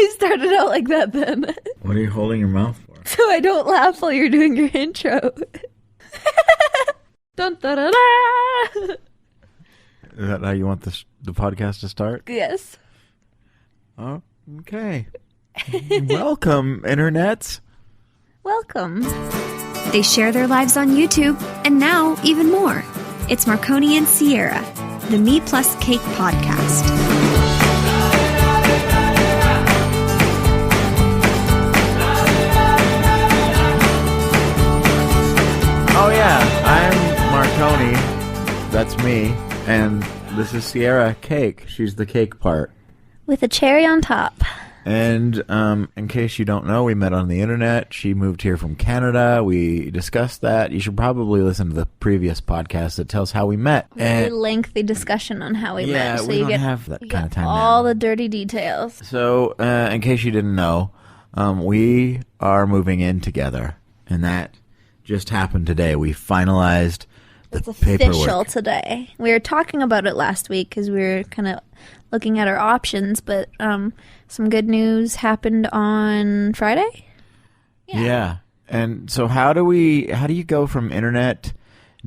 I started out like that then. What are you holding your mouth for? So I don't laugh while you're doing your intro. Dun, da, da, da. Is that how you want the podcast to start? Yes. Oh, okay. Welcome, internets. Welcome. They share their lives on YouTube, and now even more. It's Marconi and Ciara, the MePlusCake podcast. Oh yeah, I'm Marconi. That's me. And this is Ciara Cake. She's the cake part. With a cherry on top. And in case you don't know, we met on the internet. She moved here from Canada. We discussed that. You should probably listen to the previous podcast that tells how we met. Really lengthy discussion on how we met. Yeah, So we you don't get have that kind of time all now. the dirty details. So, in case you didn't know, we are moving in together. And that just happened today. We finalized the It's paperwork. official today. We were talking about it last week because we were kind of looking at our options, but some good news happened on Friday. Yeah. And so how do you go from internet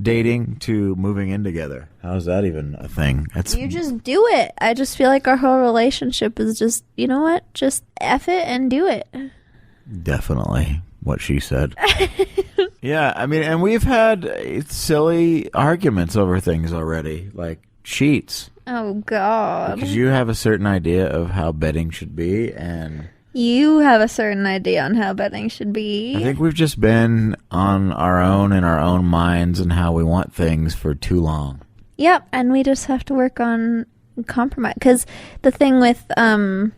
dating to moving in together? How's that even a thing? You just do it. I just feel like our whole relationship is just, you know what? Just F it and do it. Definitely what she said. Yeah, I mean, and we've had silly arguments over things already, like sheets. Oh, God. Because you have a certain idea of how bedding should be, and You have a certain idea on how bedding should be. I think we've just been on our own in our own minds and how we want things for too long. Yep, and we just have to work on compromise. Because the thing with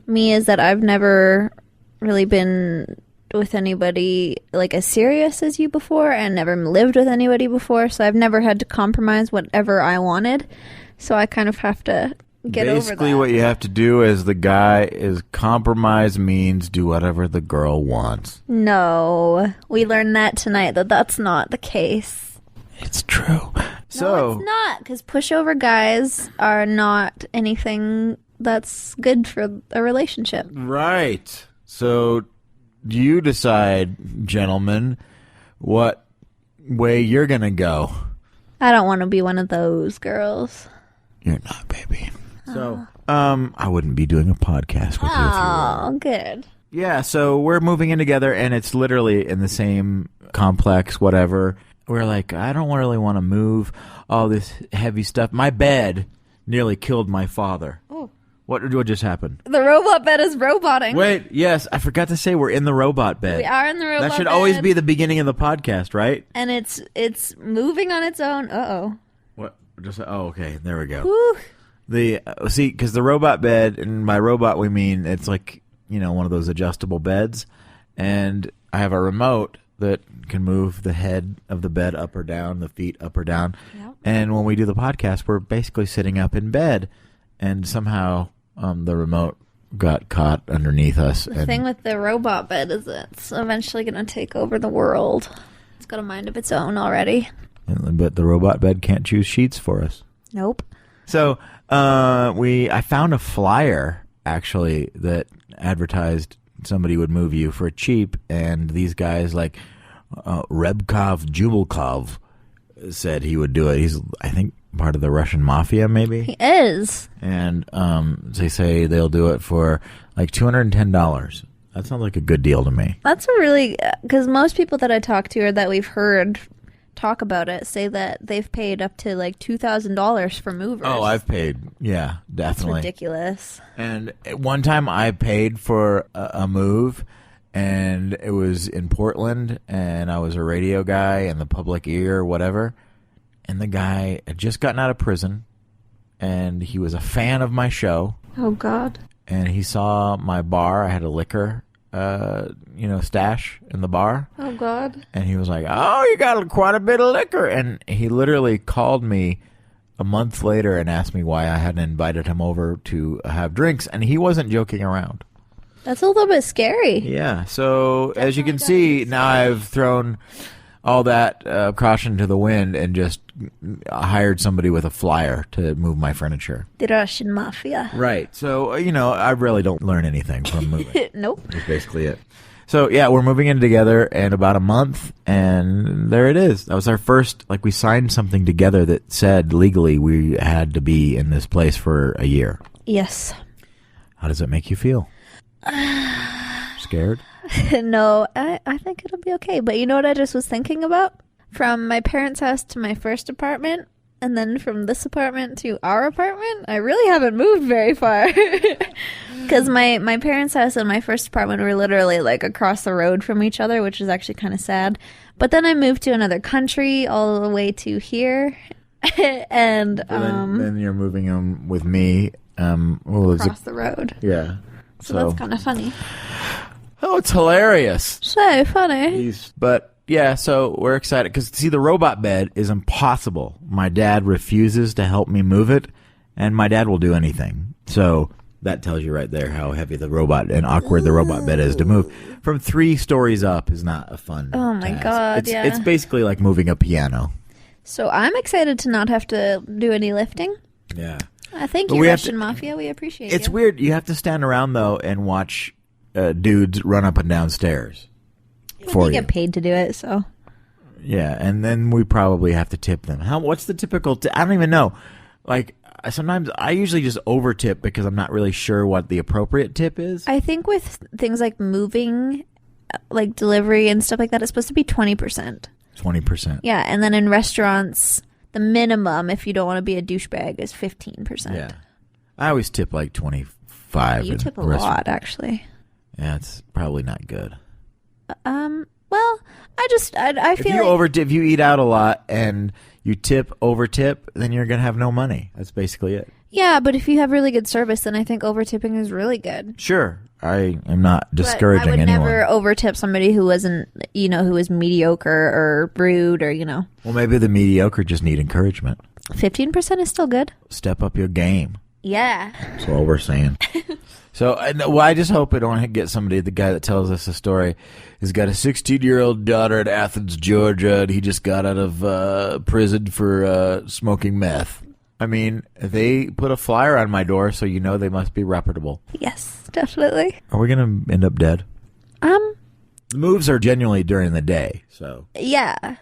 me is that I've never really been with anybody like as serious as you before, and never lived with anybody before, so I've never had to compromise whatever I wanted. So I kind of have to get over that. Basically, what you have to do as the guy is compromise means do whatever the girl wants. No, we learned that tonight, that that's not the case. It's true. No, it's not, because pushover guys are not anything that's good for a relationship. Right. So you decide, gentlemen, what way you're going to go. I don't want to be one of those girls. You're not, baby. So, I wouldn't be doing a podcast with you if you were. Oh, good. Yeah, so we're moving in together, and it's literally in the same complex, whatever. We're like, I don't really want to move all this heavy stuff. My bed nearly killed my father. Oh. What just happened? The robot bed is roboting. Wait, yes, I forgot to say we're in the robot bed. We are in the robot bed. That should always be the beginning of the podcast, right? And it's moving on its own. Uh-oh. What? Okay, there we go. Whew. See, because the robot bed, and by robot we mean it's like, one of those adjustable beds, and I have a remote that can move the head of the bed up or down, the feet up or down. Yep. And when we do the podcast, we're basically sitting up in bed, and somehow the remote got caught underneath us. The thing with the robot bed is it's eventually going to take over the world. It's got a mind of its own already. But the robot bed can't choose sheets for us. Nope. So I found a flyer, actually, that advertised somebody would move you for cheap, and these guys like Rebkov Jubilkov said he would do it. He's, I think, part of the Russian mafia, maybe? He is. And they say they'll do it for like $210. That sounds like a good deal to me. That's a really... Because most people that I talk to or that we've heard talk about it say that they've paid up to like $2,000 for movers. Oh, I've paid. Yeah, definitely. That's ridiculous. And one time I paid for a move, and it was in Portland, and I was a radio guy in the public ear or whatever, and the guy had just gotten out of prison, and he was a fan of my show. Oh, God. And he saw my bar. I had a liquor stash in the bar. Oh, God. And he was like, oh, you got quite a bit of liquor. And he literally called me a month later and asked me why I hadn't invited him over to have drinks. And he wasn't joking around. That's a little bit scary. Yeah. So as you can see, now I've thrown all that caution to the wind and just hired somebody with a flyer to move my furniture. The Russian mafia. Right. So, I really don't learn anything from moving. Nope. That's basically it. So, yeah, we're moving in together in about a month, and there it is. That was our first, we signed something together that said legally we had to be in this place for a year. Yes. How does it make you feel? Scared? No, I think it'll be okay. But you know what I just was thinking about? From my parents' house to my first apartment, and then from this apartment to our apartment, I really haven't moved very far. Because my parents' house and my first apartment were literally across the road from each other, which is actually kind of sad. But then I moved to another country all the way to here. And then you're moving in with me. Across the road. Yeah. So that's kind of funny. Oh, it's hilarious. So funny. But yeah, so we're excited because see, the robot bed is impossible. My dad refuses to help me move it, and my dad will do anything. So that tells you right there how heavy the robot and awkward the robot bed is to move. From 3 stories up is not a fun. Oh my task. God! It's basically like moving a piano. So I'm excited to not have to do any lifting. Yeah. Thank you, Russian Mafia. We appreciate it. It's weird. You have to stand around, though, and watch dudes run up and down stairs we get paid to do it, so. Yeah, and then we probably have to tip them. What's the typical I don't even know. Sometimes I usually just over-tip because I'm not really sure what the appropriate tip is. I think with things like moving, delivery and stuff like that, it's supposed to be 20%. 20%. Yeah, and then in restaurants, the minimum, if you don't want to be a douchebag, is 15%. Yeah. I always tip 25. You tip a lot, actually. Yeah, it's probably not good. Well, I feel if you eat out a lot and you over tip, then you're going to have no money. That's basically it. Yeah, but if you have really good service, then I think over tipping is really good. Sure. I am not discouraging anyone. I would never over tip somebody who wasn't, who was mediocre or rude or, Well, maybe the mediocre just need encouragement. 15% is still good. Step up your game. Yeah. That's all we're saying. So, I just hope I don't get somebody, the guy that tells us the story, has got a 16-year-old daughter at Athens, Georgia, and he just got out of prison for smoking meth. I mean, they put a flyer on my door, so they must be reputable. Yes, definitely. Are we going to end up dead? The moves are genuinely during the day, so. Yeah.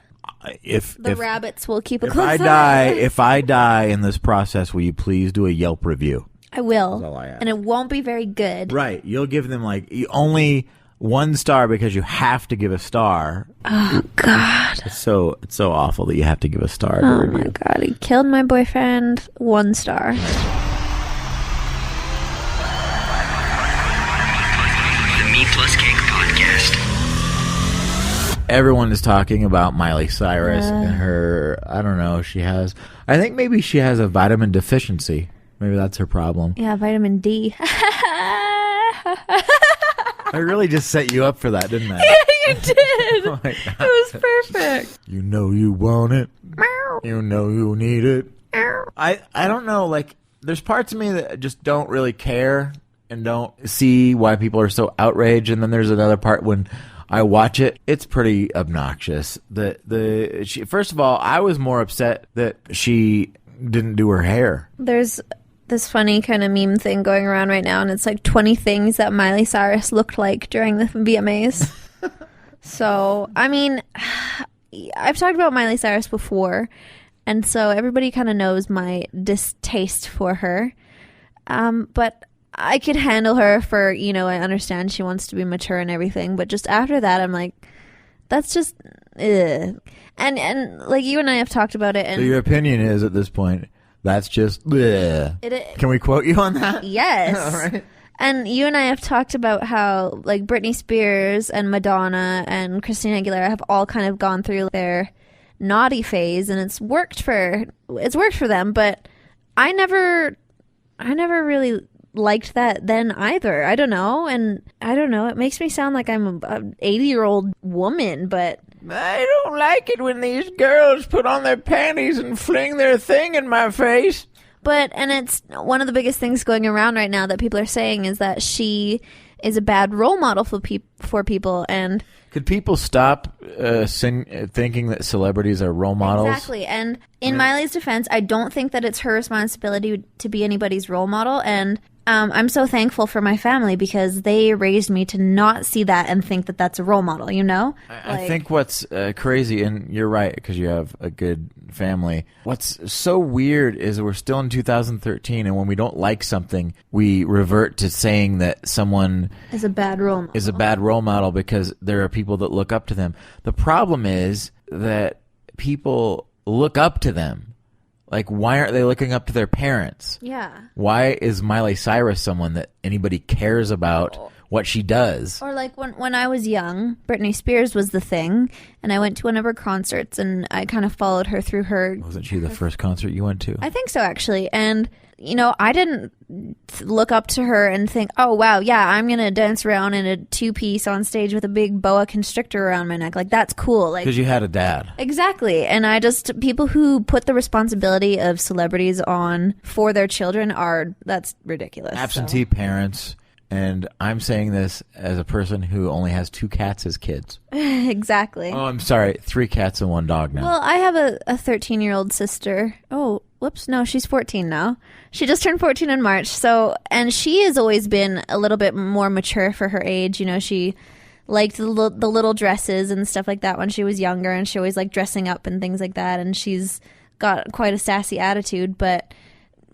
If rabbits will keep a if close eye. eye. If I die in this process, will you please do a Yelp review? I will. That's all I ask. And it won't be very good. Right. You'll give them only 1 star because you have to give a star. Oh God. It's so awful that you have to give a star to review. Oh my God. He killed my boyfriend. 1 star. The MePlusCake podcast. Everyone is talking about Miley Cyrus and her, I don't know, I think maybe she has a vitamin deficiency. Maybe that's her problem. Yeah, vitamin D. I really just set you up for that, didn't I? Yeah, you did. Oh my God. It was perfect. You know you want it. You know you need it. I don't know, there's parts of me that just don't really care and don't see why people are so outraged, and then there's another part when I watch it, it's pretty obnoxious. First of all, I was more upset that she didn't do her hair. There's this funny kind of meme thing going around right now, and it's 20 things that Miley Cyrus looked like during the VMAs. So, I mean, I've talked about Miley Cyrus before, and so everybody kind of knows my distaste for her. But I could handle her for, I understand she wants to be mature and everything, but just after that, I'm like, that's just, ugh. And you and I have talked about it. And so your opinion is at this point, that's just, ugh. Can we quote you on that? Yes. All right. And you and I have talked about how Britney Spears and Madonna and Christina Aguilera have all kind of gone through their naughty phase, and it's worked for them, but I never really liked that then either. I don't know. And I don't know. It makes me sound like I'm an 80-year-old woman, but I don't like it when these girls put on their panties and fling their thing in my face. And it's one of the biggest things going around right now that people are saying is that she is a bad role model for people. And could people stop thinking that celebrities are role models? Exactly. And in Miley's defense, I don't think that it's her responsibility to be anybody's role model. And I'm so thankful for my family because they raised me to not see that and think that that's a role model, you know? I think what's crazy, and you're right because you have a good family, what's so weird is we're still in 2013, and when we don't like something, we revert to saying that someone is a bad role model. Because there are people that look up to them. The problem is that people look up to them. Like, why aren't they looking up to their parents? Yeah. Why is Miley Cyrus someone that anybody cares about what she does? Or like when I was young, Britney Spears was the thing, and I went to one of her concerts, and I kind of followed her through her... Wasn't she the first concert you went to? I think so, actually. And, you know, I didn't look up to her and think, oh, wow, yeah, I'm going to dance around in a two-piece on stage with a big boa constrictor around my neck. Like, that's cool. Like, because you had a dad. Exactly. And people who put the responsibility of celebrities on for their children that's ridiculous. Absentee parents. And I'm saying this as a person who only has 2 cats as kids. Exactly. Oh, I'm sorry. 3 cats and 1 dog now. Well, I have a 13-year-old sister. Oh, whoops. No, she's 14 now. She just turned 14 in March. So, and she has always been a little bit more mature for her age. You know, she liked the little dresses and stuff like that when she was younger. And she always liked dressing up and things like that. And she's got quite a sassy attitude. But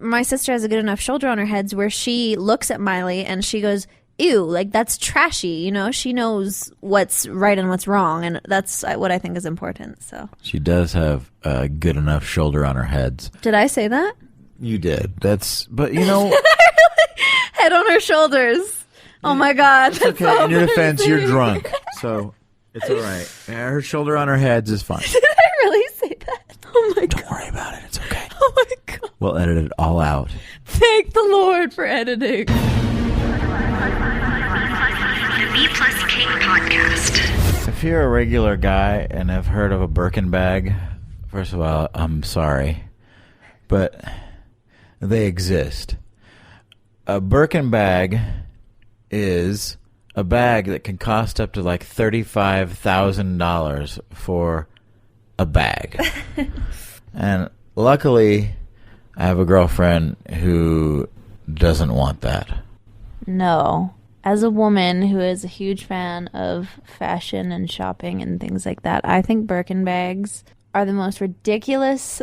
my sister has a good enough shoulder on her head where she looks at Miley and she goes, ew, like that's trashy, you know? She knows what's right and what's wrong, and that's what I think is important. So she does have a good enough shoulder on her head. Did I say that? You did. But you know... Head on her shoulders. Oh my God. It's okay. In your defense, you're drunk, so it's all right. Her shoulder on her head is fine. Did I really say that? Oh my God. Don't worry about it. It's okay. Oh my God. We'll edit it all out. Thank the Lord for editing. The MePlusCake podcast. If you're a regular guy and have heard of a Birkin bag, first of all, I'm sorry, but they exist. A Birkin bag is a bag that can cost up to like $35,000 for a bag. And luckily, I have a girlfriend who doesn't want that. No. As a woman who is a huge fan of fashion and shopping and things like that, I think Birkin bags are the most ridiculous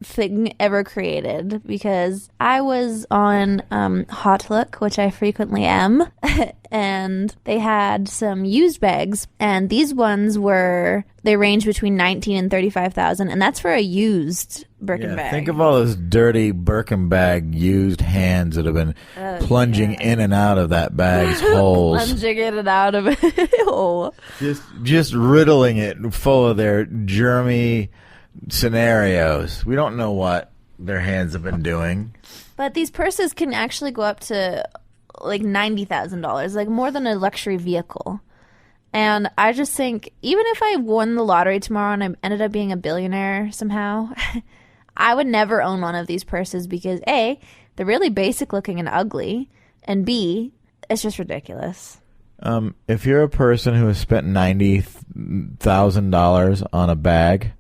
thing ever created, because I was on Hot Look, which I frequently am, and they had some used bags, and these ones they range between 19 and 35,000, and that's for a used Birkin bag. Think of all those dirty Birkin bag used hands that have been plunging in and out of that bag's holes. Plunging in and out of it. Oh. Just riddling it full of their germy scenarios. We don't know what their hands have been doing. But these purses can actually go up to like $90,000, like more than a luxury vehicle. And I just think, even if I won the lottery tomorrow and I ended up being a billionaire somehow, I would never own one of these purses because A, they're really basic looking and ugly, and B, it's just ridiculous. If you're a person who has spent $90,000 on a bag,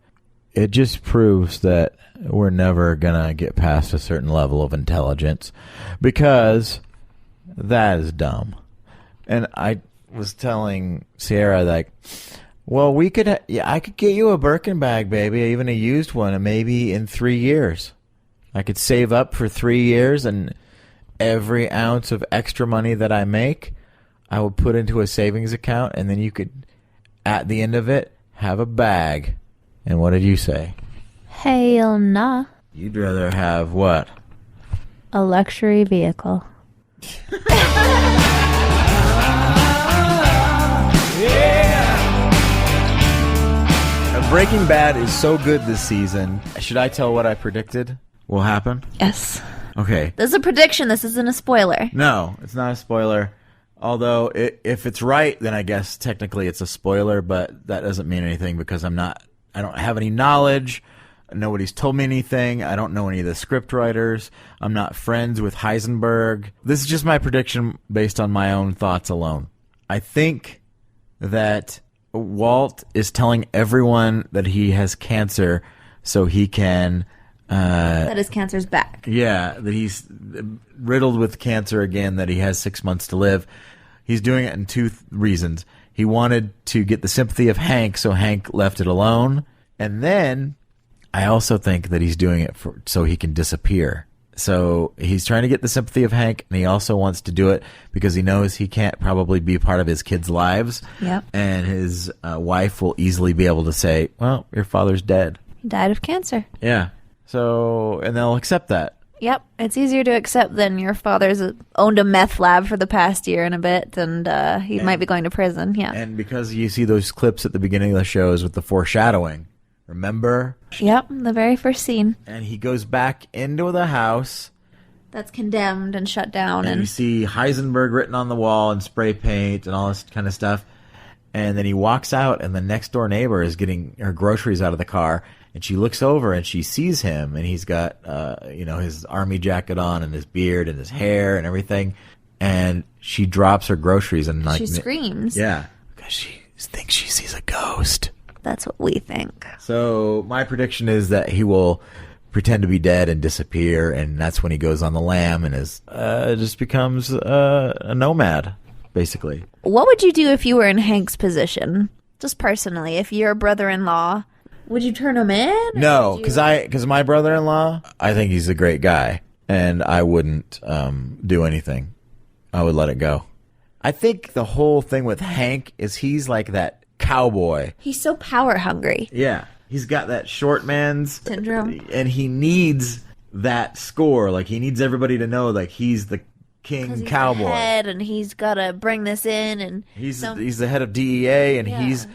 it just proves that we're never going to get past a certain level of intelligence, because that is dumb. And I was telling Sierra, like, well, I could get you a Birkin bag, baby, even a used one, and maybe in 3 years. I could save up for 3 years, and every ounce of extra money that I make, I would put into a savings account, and then you could, at the end of it, have a bag. And what did you say? Hell nah. You'd rather have what? A luxury vehicle. Breaking Bad is so good this season. Should I tell what I predicted will happen? Yes. Okay. This is a prediction. This isn't a spoiler. No, it's not a spoiler. Although, if it's right, then I guess technically it's a spoiler, but that doesn't mean anything because I don't have any knowledge. Nobody's told me anything. I don't know any of the script writers. I'm not friends with Heisenberg. This is just my prediction based on my own thoughts alone. I think that Walt is telling everyone that he has cancer so he can... that his cancer's back. Yeah, that he's riddled with cancer again, that he has 6 months to live. He's doing it in two reasons. He wanted to get the sympathy of Hank, so Hank left it alone. And then I also think that he's doing it so he can disappear. So he's trying to get the sympathy of Hank, and he also wants to do it because he knows he can't probably be part of his kids' lives. Yep. And his wife will easily be able to say, well, your father's dead. He died of cancer. Yeah. So, and they'll accept that. Yep. It's easier to accept than your father's owned a meth lab for the past year and a bit, and he might be going to prison. Yeah. And because you see those clips at the beginning of the shows with the foreshadowing, remember? Yep, the very first scene. And he goes back into the house. That's condemned and shut down. And you see Heisenberg written on the wall and spray paint and all this kind of stuff. And then he walks out, and the next door neighbor is getting her groceries out of the car. And she looks over and she sees him, and he's got, his army jacket on and his beard and his hair and everything. And she drops her groceries and she screams. Yeah, because she thinks she sees a ghost. That's what we think. So my prediction is that he will pretend to be dead and disappear, and that's when he goes on the lam and just becomes a nomad, basically. What would you do if you were in Hank's position? Just personally, if you're a brother-in-law, would you turn him in? No, because my brother-in-law, I think he's a great guy, and I wouldn't do anything. I would let it go. I think the whole thing with Hank is he's like that cowboy. He's so power hungry. Yeah, he's got that short man's syndrome, and he needs that score. Like, he needs everybody to know, like, he's the king cowboy. The head, and he's got to bring this in, and he's the head of DEA, and he's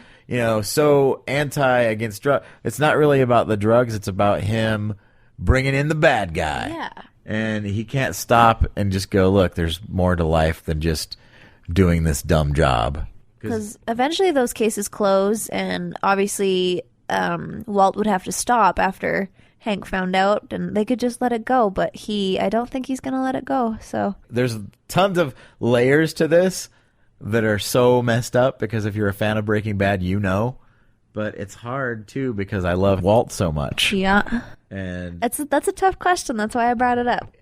so anti against drugs. It's not really about the drugs. It's about him bringing in the bad guy. Yeah. And he can't stop and just go, look, there's more to life than just doing this dumb job. Because eventually those cases close, and obviously Walt would have to stop after Hank found out, and they could just let it go. But I don't think he's going to let it go. So there's tons of layers to this that are so messed up, because if you're a fan of Breaking Bad, you know. But it's hard, too, because I love Walt so much. Yeah. And that's a tough question. That's why I brought it up.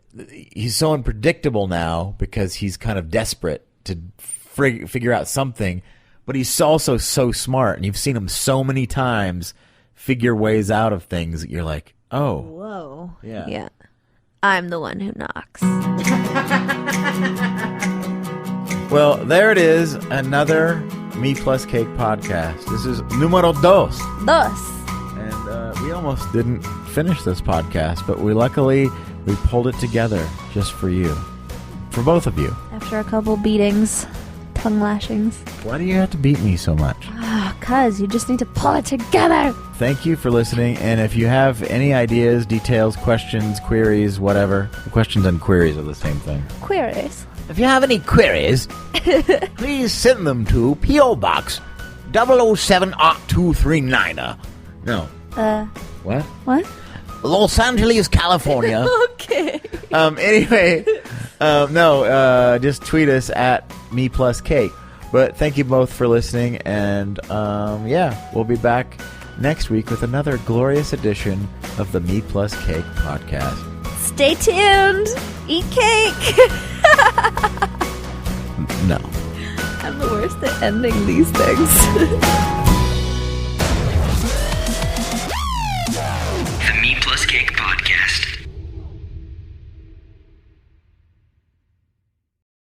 He's so unpredictable now because he's kind of desperate to figure out something. But he's also so smart, and you've seen him so many times figure ways out of things that you're like, oh. Whoa. Yeah. Yeah. I'm the one who knocks. Well, there it is, another MePlusCake podcast. This is numero dos. And we almost didn't finish this podcast, but we pulled it together just for you. For both of you. After a couple beatings, tongue lashings. Why do you have to beat me so much? Because you just need to pull it together. Thank you for listening, and if you have any ideas, details, questions, queries, whatever, questions and queries are the same thing. Queries. If you have any queries, please send them to P.O. Box 007-239. No. What? What? Los Angeles, California. Okay. Anyway, just tweet us at MePlusCake. But thank you both for listening, and we'll be back next week with another glorious edition of the MePlusCake podcast. Stay tuned. Eat cake. No. I'm the worst at ending these things.